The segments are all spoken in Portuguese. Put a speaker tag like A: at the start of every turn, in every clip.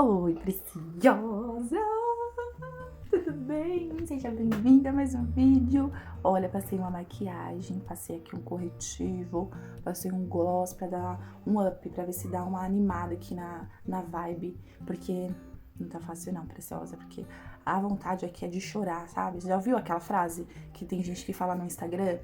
A: Oi, preciosa! Tudo bem? Seja bem-vinda a mais um vídeo. Olha, passei uma maquiagem, passei aqui um corretivo, passei um gloss pra dar um up, pra ver se dá uma animada aqui na vibe, porque não tá fácil não, preciosa, porque a vontade aqui é de chorar, sabe? Já ouviu aquela frase que tem gente que fala no Instagram?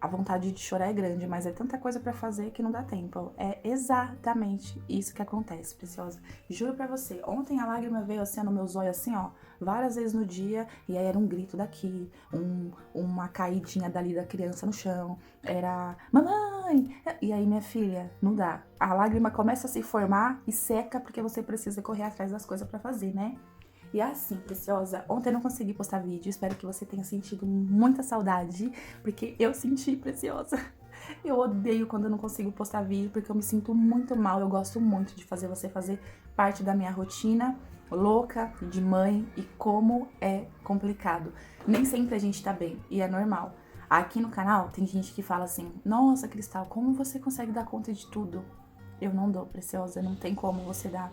A: A vontade de chorar é grande, mas é tanta coisa pra fazer que não dá tempo. É exatamente isso que acontece, preciosa. Juro pra você, ontem a lágrima veio assim no meu zóio, assim, ó, várias vezes no dia, e aí era um grito daqui, uma caidinha dali da criança no chão, era mamãe! E aí, minha filha, não dá. A lágrima começa a se formar e seca porque você precisa correr atrás das coisas pra fazer, né? E assim, preciosa, ontem eu não consegui postar vídeo, espero que você tenha sentido muita saudade, porque eu senti, preciosa. Eu odeio quando eu não consigo postar vídeo, porque eu me sinto muito mal, eu gosto muito de fazer você fazer parte da minha rotina louca de mãe e como é complicado. Nem sempre a gente tá bem, e é normal. Aqui no canal tem gente que fala assim, nossa, Cristal, como você consegue dar conta de tudo? Eu não dou, preciosa, não tem como você dar.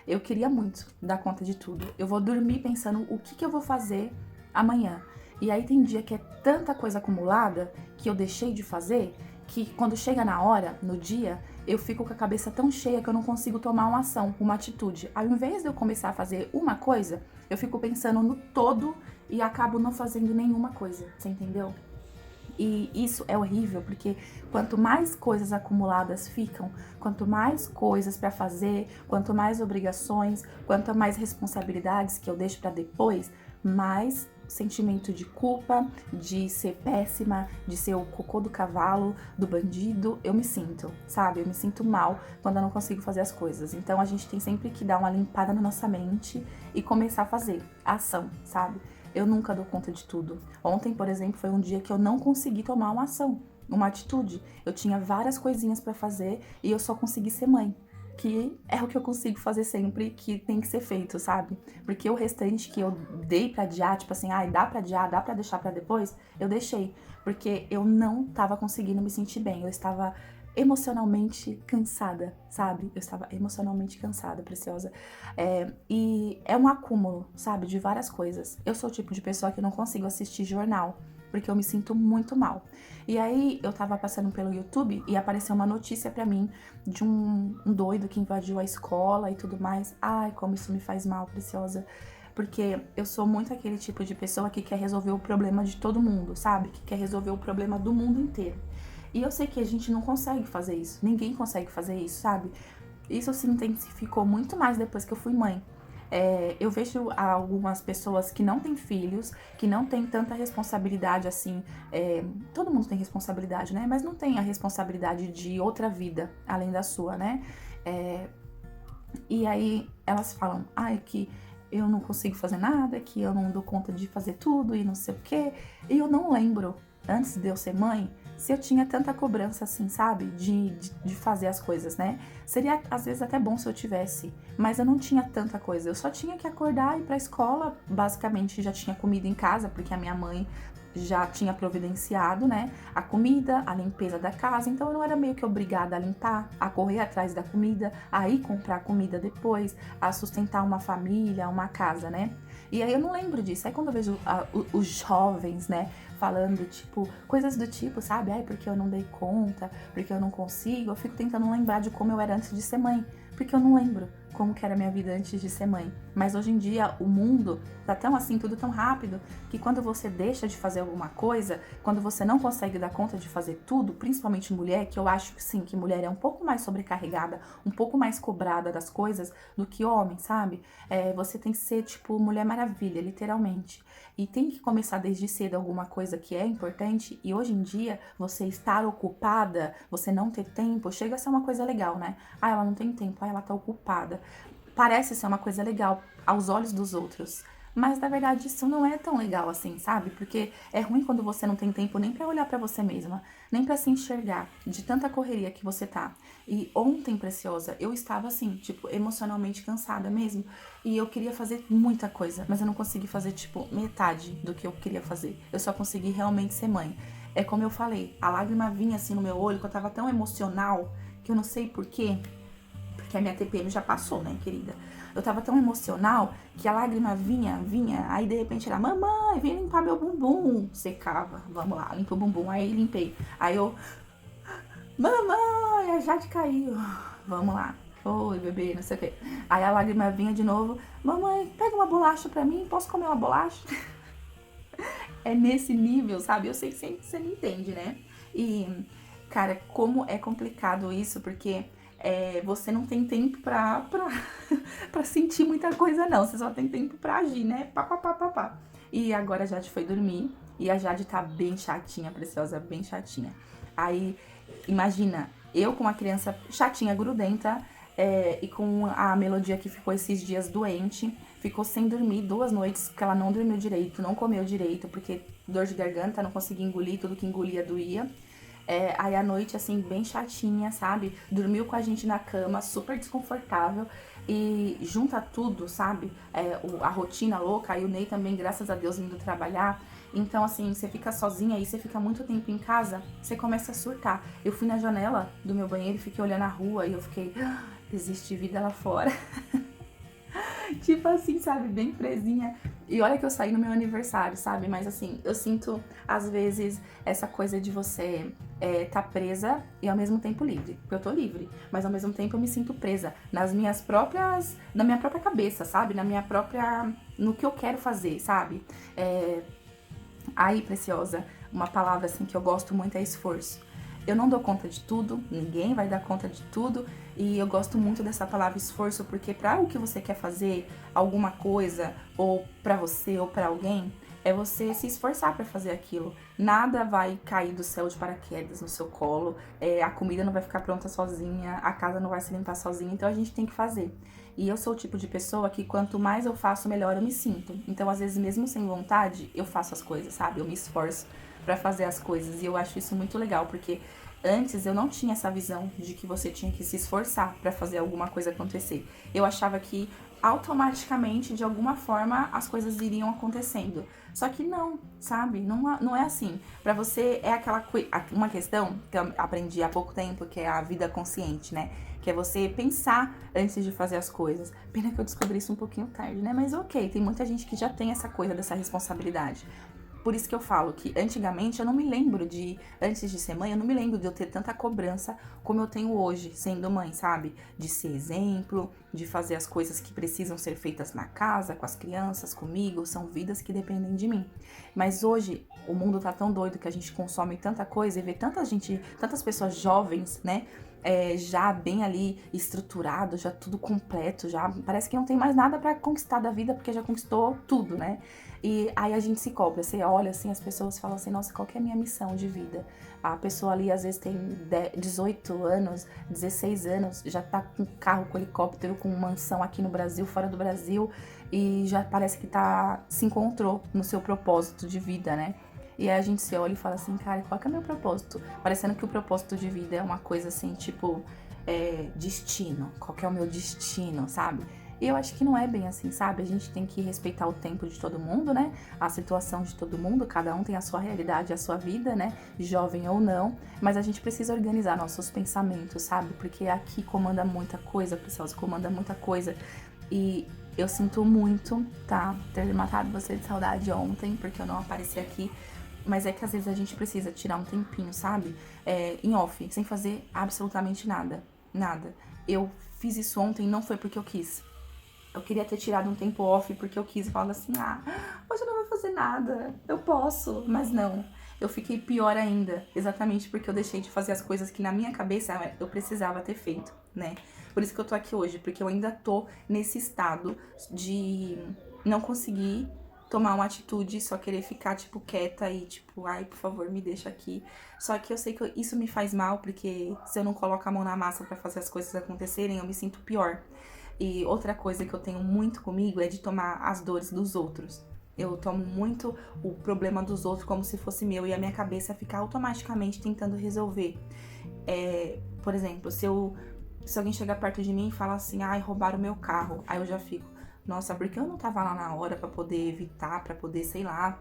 A: Eu queria muito dar conta de tudo. Eu vou dormir pensando o que eu vou fazer amanhã. E aí tem dia que é tanta coisa acumulada que eu deixei de fazer, que quando chega na hora, no dia, eu fico com a cabeça tão cheia que eu não consigo tomar uma ação, uma atitude. Ao invés de eu começar a fazer uma coisa, eu fico pensando no todo e acabo não fazendo nenhuma coisa, você entendeu? E isso é horrível, porque quanto mais coisas acumuladas ficam, quanto mais coisas para fazer, quanto mais obrigações, quanto mais responsabilidades que eu deixo para depois, mais sentimento de culpa, de ser péssima, de ser o cocô do cavalo, do bandido, eu me sinto, sabe? Eu me sinto mal quando eu não consigo fazer as coisas. Então a gente tem sempre que dar uma limpada na nossa mente e começar a fazer a ação, sabe? Eu nunca dou conta de tudo. Ontem, por exemplo, foi um dia que eu não consegui tomar uma ação, uma atitude. Eu tinha várias coisinhas pra fazer e eu só consegui ser mãe. Que é o que eu consigo fazer sempre, que tem que ser feito, sabe? Porque o restante que eu dei pra adiar, tipo assim, ai, dá pra adiar, dá pra deixar pra depois, eu deixei. Porque eu não tava conseguindo me sentir bem. Eu estava emocionalmente cansada, sabe? Eu estava emocionalmente cansada, preciosa. E é um acúmulo, sabe, de várias coisas. Eu sou o tipo de pessoa que não consigo assistir jornal, porque eu me sinto muito mal. E aí eu tava passando pelo YouTube e apareceu uma notícia pra mim de um doido que invadiu a escola e tudo mais. Ai, como isso me faz mal, preciosa. Porque eu sou muito aquele tipo de pessoa que quer resolver o problema de todo mundo, sabe? Que quer resolver o problema do mundo inteiro. E eu sei que a gente não consegue fazer isso. Ninguém consegue fazer isso, sabe? Isso se intensificou muito mais depois que eu fui mãe. Eu vejo algumas pessoas que não têm filhos, que não têm tanta responsabilidade assim. Todo mundo tem responsabilidade, né? Mas não tem a responsabilidade de outra vida além da sua, né? E aí elas falam, ai, que eu não consigo fazer nada, que eu não dou conta de fazer tudo e não sei o quê. E eu não lembro, antes de eu ser mãe, se eu tinha tanta cobrança assim, sabe? De fazer as coisas, né? Seria às vezes até bom se eu tivesse, mas eu não tinha tanta coisa. Eu só tinha que acordar e ir pra escola, basicamente já tinha comida em casa, porque a minha mãe já tinha providenciado, né, a comida, a limpeza da casa, então eu não era meio que obrigada a limpar, a correr atrás da comida, a ir comprar comida depois, a sustentar uma família, uma casa, né? E aí eu não lembro disso. Aí quando eu vejo os jovens, né, falando, tipo, coisas do tipo, sabe? Ai, porque eu não dei conta, porque eu não consigo, eu fico tentando lembrar de como eu era antes de ser mãe, porque eu não lembro como que era a minha vida antes de ser mãe. Mas hoje em dia o mundo tá tão assim, tudo tão rápido, que quando você deixa de fazer alguma coisa, quando você não consegue dar conta de fazer tudo, principalmente mulher, que eu acho que sim, que mulher é um pouco mais sobrecarregada, um pouco mais cobrada das coisas do que homem, sabe? Você tem que ser, tipo, Mulher Maravilha, literalmente. E tem que começar desde cedo alguma coisa que é importante, e hoje em dia, você estar ocupada, você não ter tempo, chega a ser uma coisa legal, né? Ah, ela não tem tempo, ah, ela tá ocupada. Parece ser uma coisa legal aos olhos dos outros. Mas na verdade isso não é tão legal assim, sabe? Porque é ruim quando você não tem tempo nem pra olhar pra você mesma, nem pra se enxergar de tanta correria que você tá. E ontem, preciosa, eu estava assim, tipo, emocionalmente cansada mesmo, e eu queria fazer muita coisa, mas eu não consegui fazer tipo metade do que eu queria fazer. Eu só consegui realmente ser mãe. É como eu falei, a lágrima vinha assim no meu olho, que eu tava tão emocional, que eu não sei porquê. porque a minha TPM já passou, né, querida? Eu tava tão emocional que a lágrima vinha, aí de repente era, mamãe, vem limpar meu bumbum. Secava, vamos lá, limpa o bumbum. Aí limpei. Aí eu, mamãe, a Jade caiu. Vamos lá. Oi, bebê, não sei o quê. Aí a lágrima vinha de novo, mamãe, pega uma bolacha pra mim, posso comer uma bolacha? É nesse nível, sabe? Eu sei que você me entende, né? E, cara, como é complicado isso, porque você não tem tempo pra sentir muita coisa, não. Você só tem tempo pra agir, né? Pá, pá, pá, pá, pá. E agora a Jade foi dormir. E a Jade tá bem chatinha, preciosa, bem chatinha. Aí, imagina, eu com uma criança chatinha, grudenta, e com a Melodia que ficou esses dias doente, ficou sem dormir 2 noites, porque ela não dormiu direito, não comeu direito, porque dor de garganta, não conseguia engolir, tudo que engolia doía. Aí à noite, assim, bem chatinha, sabe? Dormiu com a gente na cama, super desconfortável. E junta tudo, sabe? A rotina louca. Aí o Ney também, graças a Deus, indo trabalhar. Então, assim, você fica sozinha e você fica muito tempo em casa, você começa a surtar. Eu fui na janela do meu banheiro e fiquei olhando a rua e eu fiquei, existe vida lá fora. Tipo assim, sabe, bem presinha. E olha que eu saí no meu aniversário, sabe? Mas assim, eu sinto, às vezes, essa coisa de você tá presa e ao mesmo tempo livre. Porque eu tô livre, mas ao mesmo tempo eu me sinto presa na minha própria cabeça, sabe? No que eu quero fazer, sabe? Aí, preciosa, uma palavra assim que eu gosto muito é esforço. Eu não dou conta de tudo, ninguém vai dar conta de tudo, e eu gosto muito dessa palavra esforço, porque para o que você quer fazer, alguma coisa, ou para você ou para alguém, é você se esforçar para fazer aquilo. Nada vai cair do céu de paraquedas no seu colo, a comida não vai ficar pronta sozinha, a casa não vai se limpar sozinha, então a gente tem que fazer. E eu sou o tipo de pessoa que quanto mais eu faço, melhor eu me sinto. Então, às vezes, mesmo sem vontade, eu faço as coisas, sabe? Eu me esforço pra fazer as coisas. E eu acho isso muito legal, porque antes eu não tinha essa visão de que você tinha que se esforçar pra fazer alguma coisa acontecer. Eu achava que automaticamente, de alguma forma, as coisas iriam acontecendo. Só que não, sabe? Não é assim. Pra você é uma questão que eu aprendi há pouco tempo, que é a vida consciente, né? Que é você pensar antes de fazer as coisas. Pena que eu descobri isso um pouquinho tarde, né? Mas ok, tem muita gente que já tem essa coisa dessa responsabilidade. Por isso que eu falo que antigamente eu não me lembro antes de ser mãe, eu não me lembro de eu ter tanta cobrança como eu tenho hoje, sendo mãe, sabe? De ser exemplo, de fazer as coisas que precisam ser feitas na casa, com as crianças, comigo, são vidas que dependem de mim. Mas hoje o mundo tá tão doido que a gente consome tanta coisa e vê tantas pessoas jovens, né? Já bem ali estruturado, já tudo completo, já parece que não tem mais nada pra conquistar da vida porque já conquistou tudo, né? E aí a gente se cobra, você olha assim, as pessoas falam assim, nossa, qual que é a minha missão de vida? A pessoa ali às vezes tem 18 anos, 16 anos, já tá com carro, com helicóptero, com mansão aqui no Brasil, fora do Brasil, e já parece que se encontrou no seu propósito de vida, né? E aí a gente se olha e fala assim, cara, qual que é o meu propósito? Parecendo que o propósito de vida é uma coisa assim, tipo, destino. Qual que é o meu destino, sabe? E eu acho que não é bem assim, sabe? A gente tem que respeitar o tempo de todo mundo, né? A situação de todo mundo, cada um tem a sua realidade, a sua vida, né? Jovem ou não. Mas a gente precisa organizar nossos pensamentos, sabe? Porque aqui comanda muita coisa, Preciosa, comanda muita coisa. E eu sinto muito, tá? Ter matado você de saudade ontem, porque eu não apareci aqui. Mas é que às vezes a gente precisa tirar um tempinho, sabe? Em off, sem fazer absolutamente nada. Nada. Eu fiz isso ontem, não foi porque eu quis. Eu queria ter tirado um tempo off porque eu quis falar assim, hoje eu não vou fazer nada, eu posso, mas não. Eu fiquei pior ainda, exatamente porque eu deixei de fazer as coisas que na minha cabeça eu precisava ter feito, né? Por isso que eu tô aqui hoje, porque eu ainda tô nesse estado de não conseguir tomar uma atitude, só querer ficar, tipo, quieta e, tipo, ai, por favor, me deixa aqui. Só que eu sei que isso me faz mal, porque se eu não coloco a mão na massa pra fazer as coisas acontecerem, eu me sinto pior. E outra coisa que eu tenho muito comigo é de tomar as dores dos outros. Eu tomo muito o problema dos outros como se fosse meu e a minha cabeça fica automaticamente tentando resolver. Por exemplo, se alguém chegar perto de mim e falar assim, ai, roubaram o meu carro, aí eu já fico, nossa, por que eu não tava lá na hora pra poder evitar, pra poder, sei lá,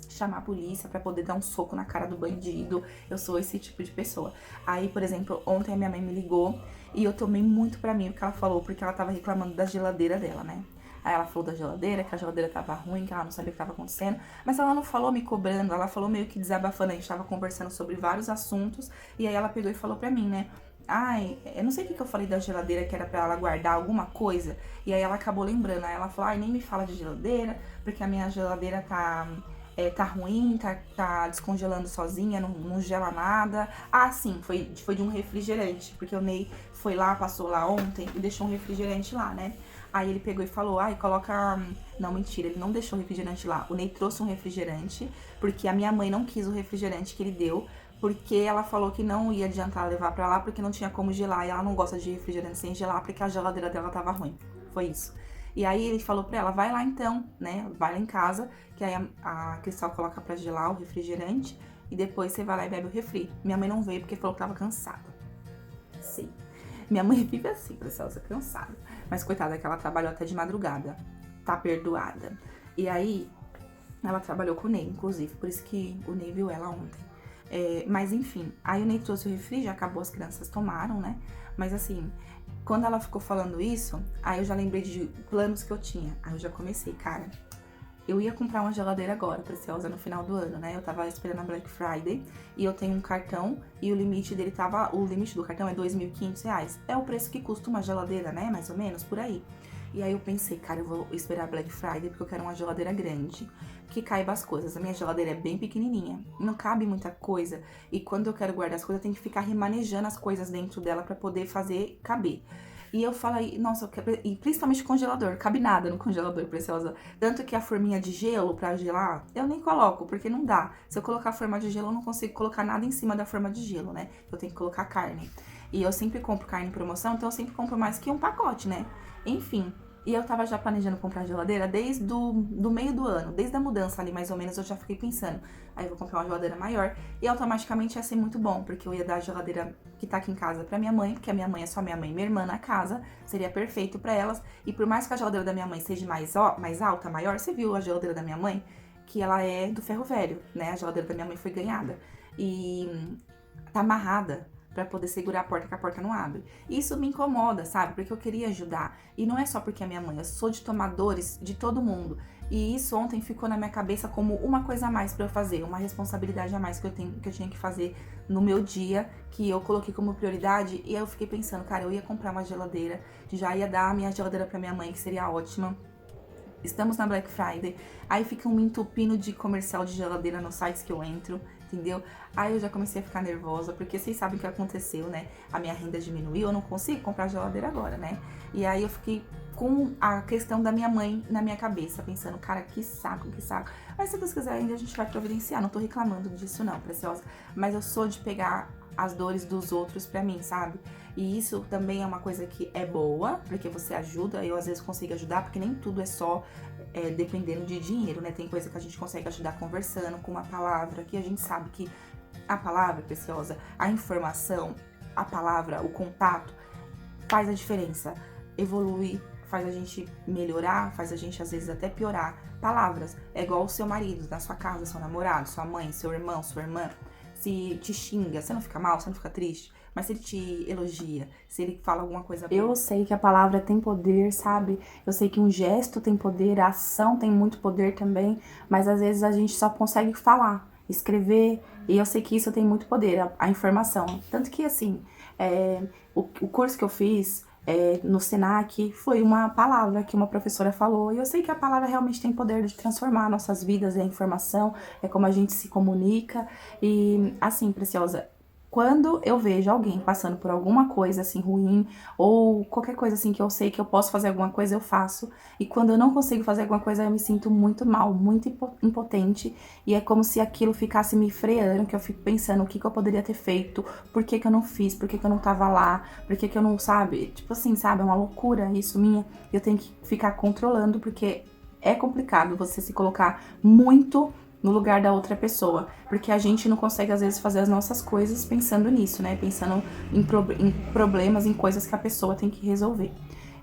A: chamar a polícia, pra poder dar um soco na cara do bandido? Eu sou esse tipo de pessoa. Aí, por exemplo, ontem a minha mãe me ligou E eu tomei muito pra mim o que ela falou, porque ela tava reclamando da geladeira dela, né? Aí ela falou da geladeira, que a geladeira tava ruim, que ela não sabia o que tava acontecendo. Mas ela não falou me cobrando, ela falou meio que desabafando. A gente tava conversando sobre vários assuntos. E aí ela pegou e falou pra mim, né? Ai, eu não sei o que eu falei da geladeira, que era pra ela guardar alguma coisa. E aí ela acabou lembrando. Aí ela falou, ai, nem me fala de geladeira, porque a minha geladeira tá ruim, tá descongelando sozinha, não gela nada. Ah, sim, foi de um refrigerante, porque o Ney foi lá, passou lá ontem e deixou um refrigerante lá, né? Aí ele pegou e falou, ai, coloca... Não, mentira, ele não deixou o refrigerante lá. O Ney trouxe um refrigerante, porque a minha mãe não quis o refrigerante que ele deu, porque ela falou que não ia adiantar levar pra lá, porque não tinha como gelar, e ela não gosta de refrigerante sem gelar, porque a geladeira dela tava ruim. Foi isso. E aí ele falou pra ela, vai lá então, né, vai lá em casa, que aí a Cristal coloca pra gelar o refrigerante, e depois você vai lá e bebe o refri. Minha mãe não veio porque falou que tava cansada. Sim. Minha mãe vive assim, Preciosa, cansada. Mas coitada que ela trabalhou até de madrugada. Tá perdoada. E aí, ela trabalhou com o Ney, inclusive. Por isso que o Ney viu ela ontem. Mas enfim, aí o Ney trouxe o refri, já acabou, as crianças tomaram, né? Mas assim, quando ela ficou falando isso, aí eu já lembrei de planos que eu tinha. Aí eu já comecei, cara, eu ia comprar uma geladeira agora, Preciosa, no final do ano, né? Eu tava esperando a Black Friday e eu tenho um cartão e o limite dele o limite do cartão é R$2.500. É o preço que custa uma geladeira, né? Mais ou menos, por aí. E aí eu pensei, cara, eu vou esperar a Black Friday porque eu quero uma geladeira grande, que caiba as coisas. A minha geladeira é bem pequenininha, não cabe muita coisa. E quando eu quero guardar as coisas, eu tenho que ficar remanejando as coisas dentro dela pra poder fazer caber. E eu falei, nossa, e principalmente congelador, cabe nada no congelador, Preciosa. Tanto que a forminha de gelo pra gelar, eu nem coloco, porque não dá. Se eu colocar a forma de gelo, eu não consigo colocar nada em cima da forma de gelo, né? Eu tenho que colocar carne. E eu sempre compro carne em promoção, então eu sempre compro mais que um pacote, né? Enfim, e eu tava já planejando comprar geladeira desde do meio do ano, desde a mudança ali mais ou menos, eu já fiquei pensando, aí eu vou comprar uma geladeira maior e automaticamente ia ser muito bom, porque eu ia dar a geladeira que tá aqui em casa pra minha mãe, porque a minha mãe é só minha mãe e minha irmã na casa, seria perfeito pra elas, e por mais que a geladeira da minha mãe seja mais alta, maior, você viu a geladeira da minha mãe? Que ela é do ferro velho, né, a geladeira da minha mãe foi ganhada, e tá amarrada pra poder segurar a porta, que a porta não abre. E isso me incomoda, sabe? Porque eu queria ajudar. E não é só porque é minha mãe, eu sou de tomar dores de todo mundo. E isso ontem ficou na minha cabeça como uma coisa a mais pra eu fazer, uma responsabilidade a mais que eu tinha que fazer no meu dia, que eu coloquei como prioridade. E aí eu fiquei pensando, cara, eu ia comprar uma geladeira, já ia dar a minha geladeira pra minha mãe, que seria ótima. Estamos na Black Friday, aí fica um entupindo de comercial de geladeira nos sites que eu entro, entendeu? Aí eu já comecei a ficar nervosa, porque vocês sabem o que aconteceu, né? A minha renda diminuiu, eu não consigo comprar geladeira agora, né? E aí eu fiquei com a questão da minha mãe na minha cabeça, pensando, cara, que saco, que saco. Mas se Deus quiser, ainda a gente vai providenciar, não tô reclamando disso não, Preciosa. Mas eu sou de pegar as dores dos outros pra mim, sabe? E isso também é uma coisa que é boa, porque você ajuda, eu às vezes consigo ajudar, porque nem tudo é só dependendo de dinheiro, né? Tem coisa que a gente consegue ajudar conversando, com uma palavra, que a gente sabe que a palavra, Preciosa, a informação, a palavra, o contato, faz a diferença. Evolui, faz a gente melhorar, faz a gente às vezes até piorar. Palavras, é igual o seu marido, na sua casa, seu namorado, sua mãe, seu irmão, sua irmã. Se te xinga, você não fica mal, você não fica triste? Mas se ele te elogia, se ele fala alguma coisa boa. Eu sei que a palavra tem poder, sabe? Eu sei que um gesto tem poder, a ação tem muito poder também, mas às vezes a gente só consegue falar, escrever, e eu sei que isso tem muito poder, a informação. Tanto que, assim, o curso que eu fiz no Senac foi uma palavra que uma professora falou, e eu sei que a palavra realmente tem poder de transformar nossas vidas, é a informação, é como a gente se comunica, e assim, Preciosa, quando eu vejo alguém passando por alguma coisa assim ruim, ou qualquer coisa assim que eu sei que eu posso fazer alguma coisa, eu faço. E quando eu não consigo fazer alguma coisa, eu me sinto muito mal, muito impotente. E é como se aquilo ficasse me freando, que eu fico pensando o que eu poderia ter feito, por que eu não fiz, por que eu não tava lá, por que eu não, sabe? Tipo assim, sabe? É uma loucura isso minha. Eu tenho que ficar controlando, porque é complicado você se colocar muito no lugar da outra pessoa, porque a gente não consegue às vezes fazer as nossas coisas pensando nisso, né, pensando em problemas, em coisas que a pessoa tem que resolver.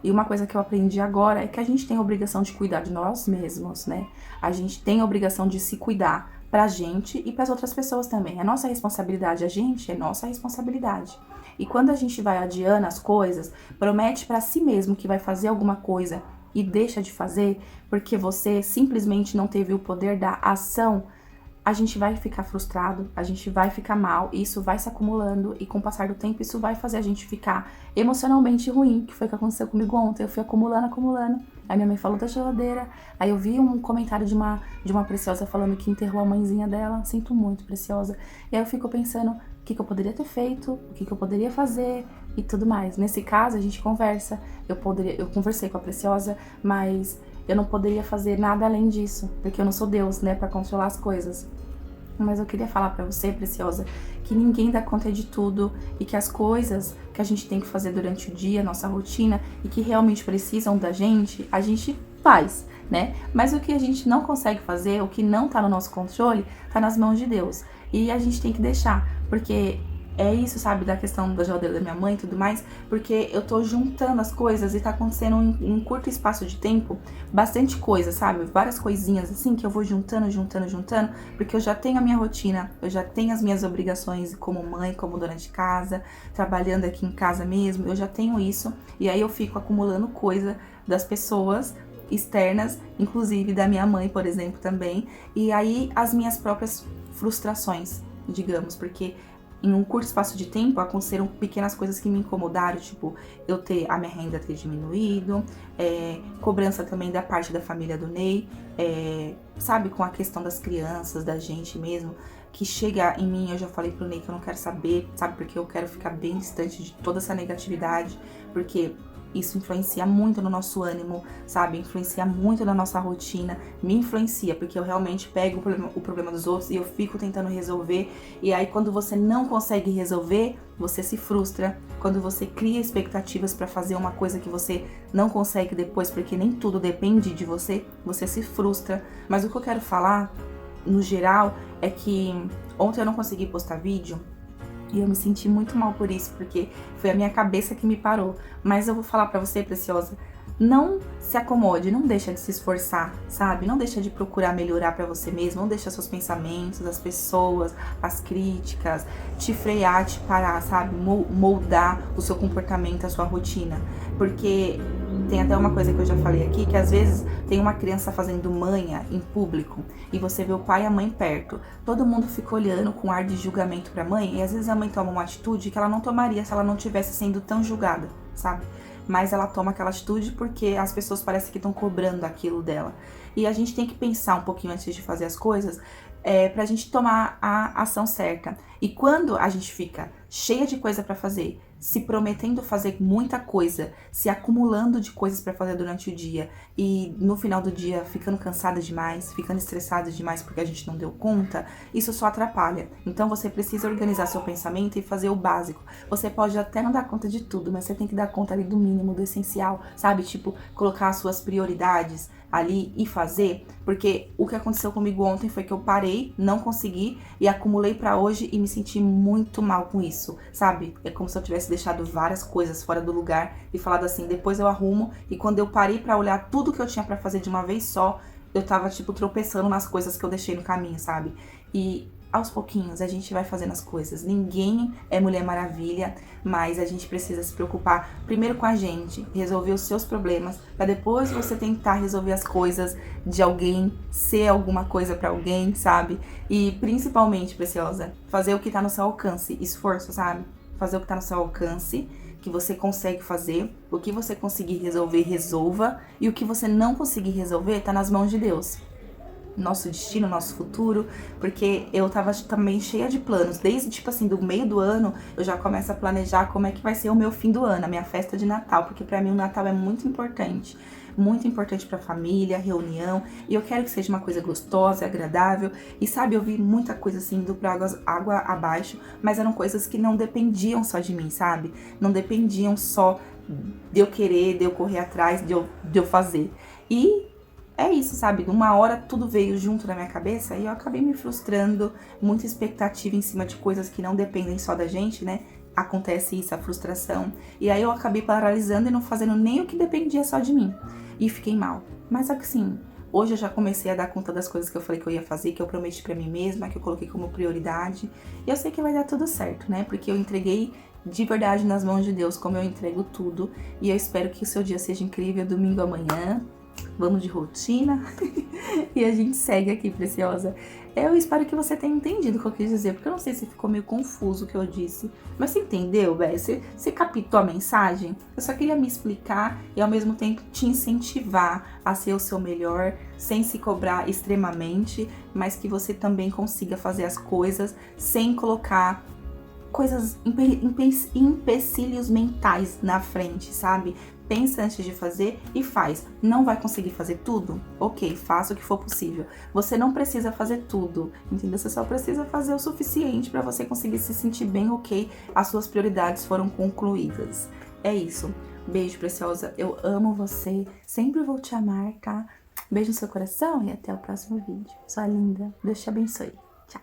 A: E uma coisa que eu aprendi agora é que a gente tem a obrigação de cuidar de nós mesmos, né, a gente tem a obrigação de se cuidar, pra gente e pras outras pessoas também. É nossa responsabilidade, a gente é nossa responsabilidade. E quando a gente vai adiando as coisas, promete pra si mesmo que vai fazer alguma coisa e deixa de fazer, porque você simplesmente não teve o poder da ação, a gente vai ficar frustrado, a gente vai ficar mal, e isso vai se acumulando, e com o passar do tempo isso vai fazer a gente ficar emocionalmente ruim, que foi o que aconteceu comigo ontem. Eu fui acumulando. Aí minha mãe falou da geladeira, aí eu vi um comentário de uma Preciosa falando que enterrou a mãezinha dela. Sinto muito, Preciosa. E aí eu fico pensando o que eu poderia ter feito, o que eu poderia fazer e tudo mais. Nesse caso a gente conversa, eu conversei com a Preciosa, mas eu não poderia fazer nada além disso, porque eu não sou Deus, né, pra controlar as coisas. Mas eu queria falar pra você, Preciosa, que ninguém dá conta de tudo e que as coisas que a gente tem que fazer durante o dia, nossa rotina, e que realmente precisam da gente, a gente faz, né? Mas o que a gente não consegue fazer, o que não tá no nosso controle, tá nas mãos de Deus. E a gente tem que deixar, porque é isso, sabe, da questão da geladeira da minha mãe e tudo mais, porque eu tô juntando as coisas e tá acontecendo em um curto espaço de tempo bastante coisa, sabe? Várias coisinhas assim que eu vou juntando, porque eu já tenho a minha rotina, eu já tenho as minhas obrigações como mãe, como dona de casa, trabalhando aqui em casa mesmo, eu já tenho isso, e aí eu fico acumulando coisa das pessoas externas, inclusive da minha mãe, por exemplo, também, e aí as minhas próprias frustrações, digamos, porque em um curto espaço de tempo aconteceram pequenas coisas que me incomodaram, tipo, eu ter a minha renda ter diminuído, cobrança também da parte da família do Ney, sabe, com a questão das crianças, da gente mesmo, que chega em mim, eu já falei pro Ney que eu não quero saber, sabe, porque eu quero ficar bem distante de toda essa negatividade, porque isso influencia muito no nosso ânimo, sabe? Influencia muito na nossa rotina, me influencia, porque eu realmente pego o problema dos outros e eu fico tentando resolver. E aí, quando você não consegue resolver, você se frustra. Quando você cria expectativas pra fazer uma coisa que você não consegue depois, porque nem tudo depende de você, você se frustra. Mas o que eu quero falar, no geral, é que ontem eu não consegui postar vídeo. E eu me senti muito mal por isso, porque foi a minha cabeça que me parou. Mas eu vou falar pra você, Preciosa, não se acomode, não deixa de se esforçar, sabe? Não deixa de procurar melhorar pra você mesmo, não deixa seus pensamentos, as pessoas, as críticas, te frear, te parar, sabe? Moldar o seu comportamento, a sua rotina. Porque tem até uma coisa que eu já falei aqui, que às vezes tem uma criança fazendo manha em público e você vê o pai e a mãe perto. Todo mundo fica olhando com ar de julgamento pra mãe e às vezes a mãe toma uma atitude que ela não tomaria se ela não estivesse sendo tão julgada, sabe? Mas ela toma aquela atitude porque as pessoas parecem que estão cobrando aquilo dela. E a gente tem que pensar um pouquinho antes de fazer as coisas, pra gente tomar a ação certa. E quando a gente fica cheia de coisa pra fazer, se prometendo fazer muita coisa, se acumulando de coisas pra fazer durante o dia e no final do dia ficando cansada demais, ficando estressada demais porque a gente não deu conta, isso só atrapalha. Então você precisa organizar seu pensamento e fazer o básico. Você pode até não dar conta de tudo, mas você tem que dar conta ali do mínimo, do essencial, sabe? Tipo, colocar as suas prioridades ali e fazer, porque o que aconteceu comigo ontem foi que eu parei, não consegui e acumulei pra hoje e me senti muito mal com isso, sabe? É como se eu tivesse deixado várias coisas fora do lugar e falado assim, depois eu arrumo, e quando eu parei pra olhar tudo que eu tinha pra fazer de uma vez só, eu tava tipo tropeçando nas coisas que eu deixei no caminho, sabe? E aos pouquinhos a gente vai fazendo as coisas. Ninguém é Mulher Maravilha, mas a gente precisa se preocupar primeiro com a gente, resolver os seus problemas, pra depois você tentar resolver as coisas de alguém, ser alguma coisa pra alguém, sabe? E principalmente, Preciosa, fazer o que tá no seu alcance, esforço, sabe? Fazer o que tá no seu alcance, que você consegue fazer, o que você conseguir resolver, resolva, e o que você não conseguir resolver tá nas mãos de Deus. Nosso destino, nosso futuro, porque eu tava também cheia de planos, desde tipo assim, do meio do ano, eu já começo a planejar como é que vai ser o meu fim do ano, a minha festa de Natal, porque pra mim o Natal é muito importante pra família, reunião, e eu quero que seja uma coisa gostosa, agradável, e sabe, eu vi muita coisa assim, indo pra água abaixo, mas eram coisas que não dependiam só de mim, sabe, não dependiam só de eu querer, de eu correr atrás, de eu fazer, e é isso, sabe? Uma hora tudo veio junto na minha cabeça e eu acabei me frustrando, muita expectativa em cima de coisas que não dependem só da gente, né? Acontece isso, a frustração. E aí eu acabei paralisando e não fazendo nem o que dependia só de mim. E fiquei mal. Mas assim, Hoje eu já comecei a dar conta das coisas que eu falei que eu ia fazer, que eu prometi pra mim mesma, que eu coloquei como prioridade. E eu sei que vai dar tudo certo, né? Porque eu entreguei de verdade nas mãos de Deus, como eu entrego tudo. E eu espero que o seu dia seja incrível. Domingo amanhã, vamos de rotina. E a gente segue aqui, preciosa. Eu espero que você tenha entendido o que eu quis dizer, porque eu não sei se ficou meio confuso o que eu disse. Mas você entendeu, Bé? Você captou a mensagem? Eu só queria me explicar e ao mesmo tempo te incentivar a ser o seu melhor, sem se cobrar extremamente, mas que você também consiga fazer as coisas sem colocar coisas, empecilhos mentais na frente, sabe? Pensa antes de fazer e faz. Não vai conseguir fazer tudo? Ok, faça o que for possível. Você não precisa fazer tudo, entendeu? Você só precisa fazer o suficiente para você conseguir se sentir bem, ok? As suas prioridades foram concluídas. É isso. Beijo, preciosa. Eu amo você. Sempre vou te amar, tá? Beijo no seu coração e até o próximo vídeo. Sua linda. Deus te abençoe. Tchau.